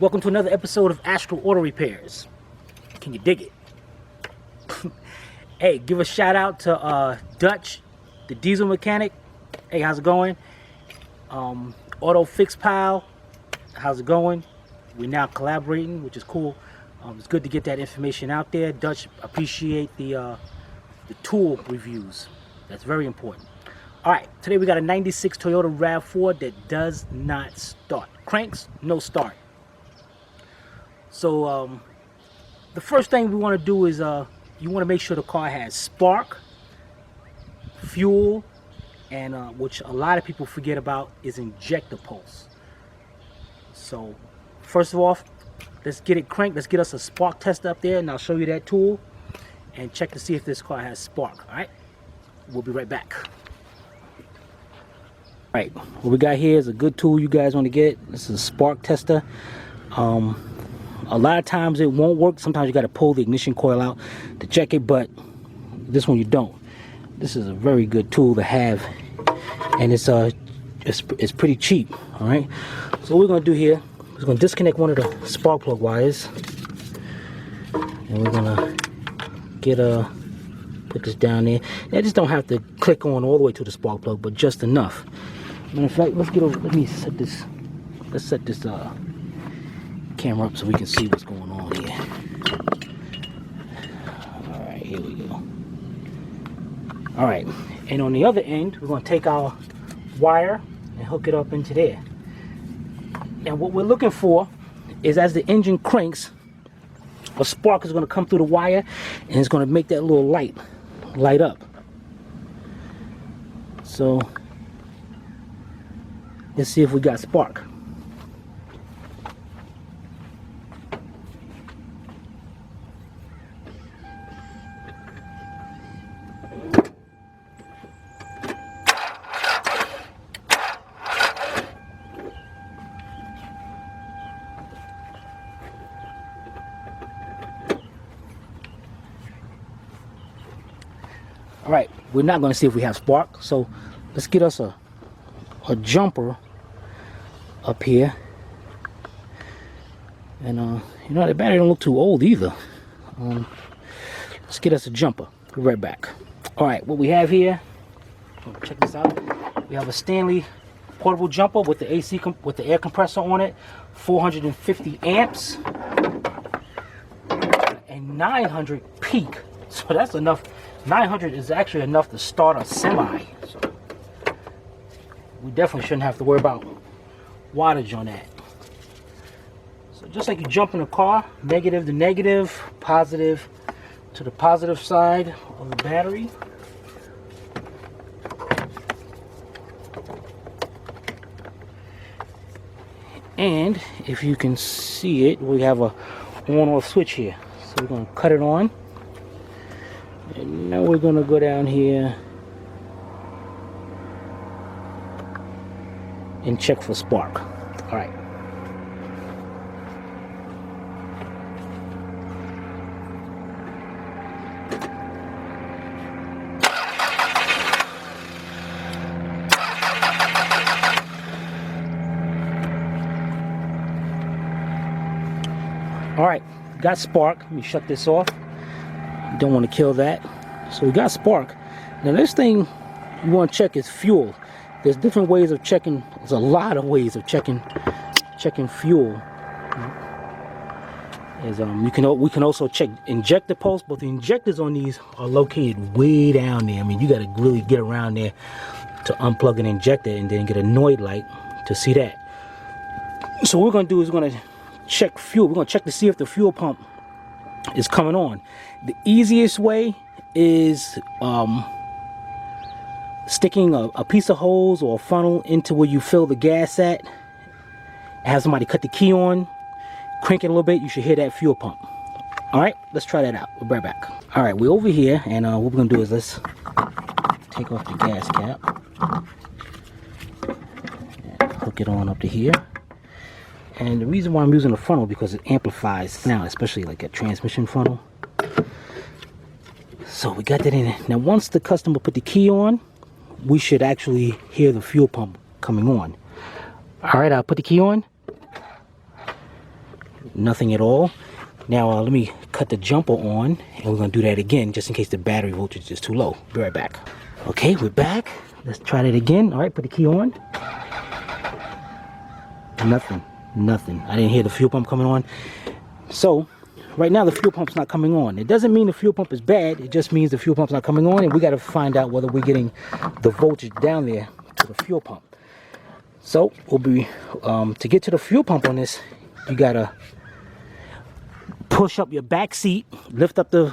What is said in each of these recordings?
Welcome to another episode of Astral Auto Repairs. Can you dig it? Hey, give a shout out to Dutch, the diesel mechanic. Hey, how's it going? Auto Fix Pal, how's it going? We're now collaborating, which is cool. It's good to get that information out there. Dutch, appreciate the tool reviews. That's very important. All right, today we got a 96 Toyota Rav4 that does not start. Cranks, no start. So the first thing we want to do is you want to make sure the car has spark, fuel, and which a lot of people forget about is injector pulse. So first of all, let's get it cranked. Let's get us a spark test up there, and I'll show you that tool and check to see if this car has spark. All right, we'll be right back. All right, what we got here is a good tool you guys want to get. This is a spark tester. A lot of times it won't work. Sometimes you got to pull the ignition coil out to check it, but this one you don't. This is a very good tool to have, and it's pretty cheap. All right, so what we're gonna do here is gonna disconnect one of the spark plug wires, and we're gonna get put this down there. I just don't have to click on all the way to the spark plug, but just enough. Matter of fact, let me set this. Let's set this camera up so we can see what's going on here. All right, here we go. All right, and on the other end, we're going to take our wire and hook it up into there. And what we're looking for is, as the engine cranks, a spark is going to come through the wire, and it's going to make that little light up. So let's see if we got spark. All right, we're not going to see if we have spark, so let's get us a jumper up here. And you know, the battery don't look too old either. Let's get us a jumper. Be right back. All right, what we have here, check this out. We have a Stanley portable jumper with the AC with the air compressor on it, 450 amps and 900 peak. So that's enough. 900 is actually enough to start a semi. So we definitely shouldn't have to worry about wattage on that. So just like you jump in a car, negative to negative, positive to the positive side of the battery. And if you can see it, we have a on-off switch here. So we're going to cut it on. And now we're going to go down here and check for spark. All right. All right, got spark. Let me shut this off. Don't want to kill that. So we got spark. Now this thing you want to check is fuel. There's different ways of checking. There's a lot of ways of checking fuel. We can also check injector pulse, but the injectors on these are located way down there. I mean, you got to really get around there to unplug an injector and then get a noid light to see that. So what we're going to do is we're going to check fuel. We're going to check to see if the fuel pump is coming on. The easiest way is sticking a piece of hose or a funnel into where you fill the gas at. Have somebody cut the key on, crank it a little bit, you should hear that fuel pump. All right, let's try that out. We'll be right back. All right, we're over here, and what we're gonna do is let's take off the gas cap and hook it on up to here. And the reason why I'm using a funnel because it amplifies sound, especially like a transmission funnel. So we got that in there. Now once the customer put the key on, we should actually hear the fuel pump coming on. All right, I'll put the key on. Nothing at all. Now let me cut the jumper on, and we're going to do that again just in case the battery voltage is too low. Be right back. Okay, we're back. Let's try that again. All right, put the key on. Nothing. I didn't hear the fuel pump coming on. So right now the fuel pump's not coming on. It doesn't mean the fuel pump is bad. It just means the fuel pump's not coming on, and we got to find out whether we're getting the voltage down there to the fuel pump. So we'll be to get to the fuel pump on this, you gotta push up your back seat, lift up the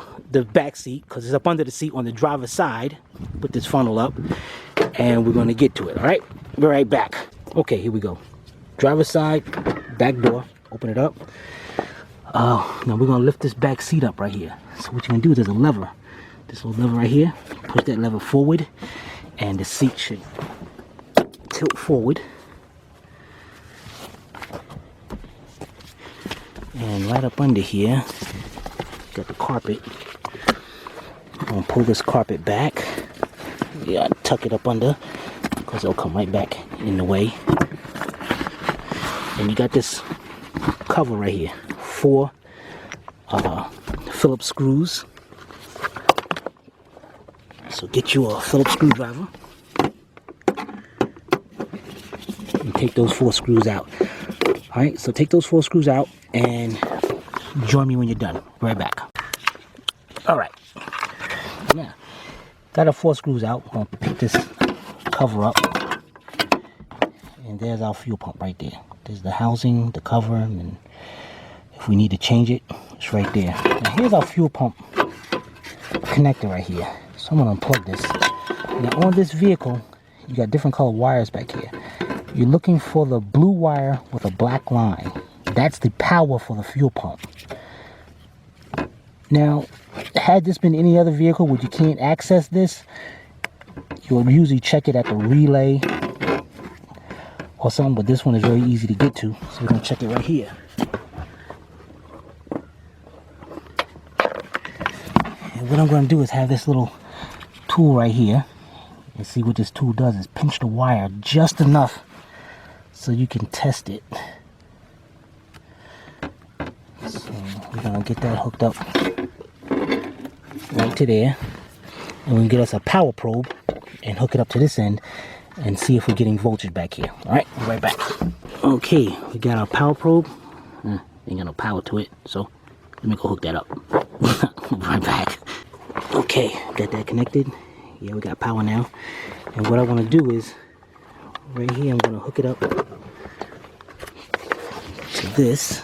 back seat because it's up under the seat on the driver's side. Put this funnel up, and we're gonna get to it. All right, be right back. Okay, here we go. Driver's side, back door. Open it up. Now we're gonna lift this back seat up right here. So what you're gonna do is there's a lever, this little lever right here. Push that lever forward, and the seat should tilt forward. And right up under here, got the carpet. I'm gonna pull this carpet back. Yeah, tuck it up under because it'll come right back in the way. And you got this cover right here. 4 Phillips screws. So get you a Phillips screwdriver and take those 4 screws out. All right, so take those 4 screws out and join me when you're done. Right back. All right. Now, got our 4 screws out. I'm gonna pick this cover up, and there's our fuel pump right there. There's the housing, the cover, and if we need to change it, it's right there. Now here's our fuel pump connector right here. So I'm gonna unplug this. Now on this vehicle, you got different color wires back here. You're looking for the blue wire with a black line. That's the power for the fuel pump. Now, had this been any other vehicle where you can't access this, you'll usually check it at the relay or something, but this one is very easy to get to, so we're gonna check it right here. And what I'm gonna do is have this little tool right here, and see what this tool does is pinch the wire just enough so you can test it. So we're gonna get that hooked up right to there, and we can get us a power probe and hook it up to this end and see if we're getting voltage back here. All right, we'll be right back. Okay, we got our power probe. Ain't got no power to it, so let me go hook that up. We'll be right back. Okay, got that connected. Yeah, we got power now. And what I want to do is right here, I'm going to hook it up to this.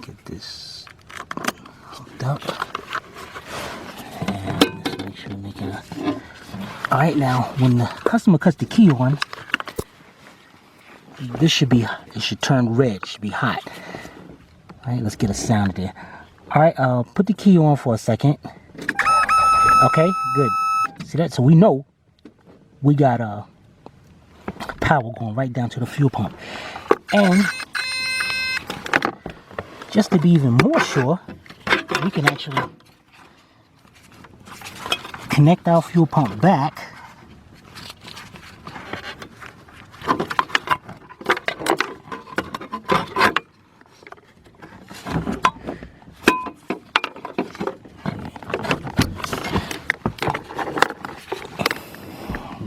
Get this hooked up. And let's make sure we're making a... Alright, now when the customer cuts the key on, this should be, it should turn red, it should be hot. Alright, let's get a sound there. Alright, put the key on for a second. Okay, good. See that? So we know we got power going right down to the fuel pump. And just to be even more sure, we can actually connect our fuel pump back.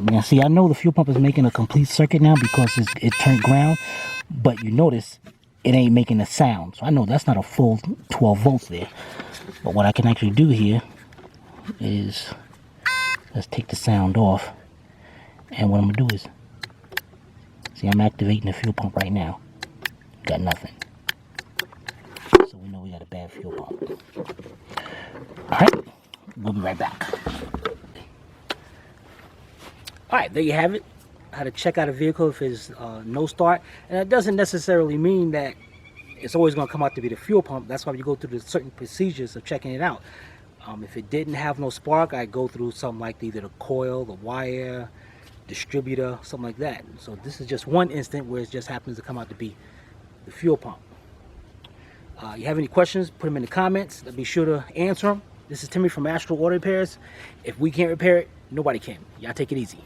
Now see, I know the fuel pump is making a complete circuit now because it turned ground, but you notice it ain't making a sound. So I know that's not a full 12 volts there. But what I can actually do here is, let's take the sound off. And what I'm gonna do is, see, I'm activating the fuel pump right now. Got nothing. So we know we got a bad fuel pump. Alright, we'll be right back. Alright, there you have it. How to check out a vehicle if it's no start. And it doesn't necessarily mean that it's always going to come out to be the fuel pump. That's why you go through the certain procedures of checking it out. If it didn't have no spark, I'd go through something like either the coil, the wire, distributor, something like that. So this is just one instant where it just happens to come out to be the fuel pump. You have any questions, put them in the comments. I'll be sure to answer them. This is Timmy from Astral Auto Repairs. If we can't repair it, nobody can. Y'all take it easy.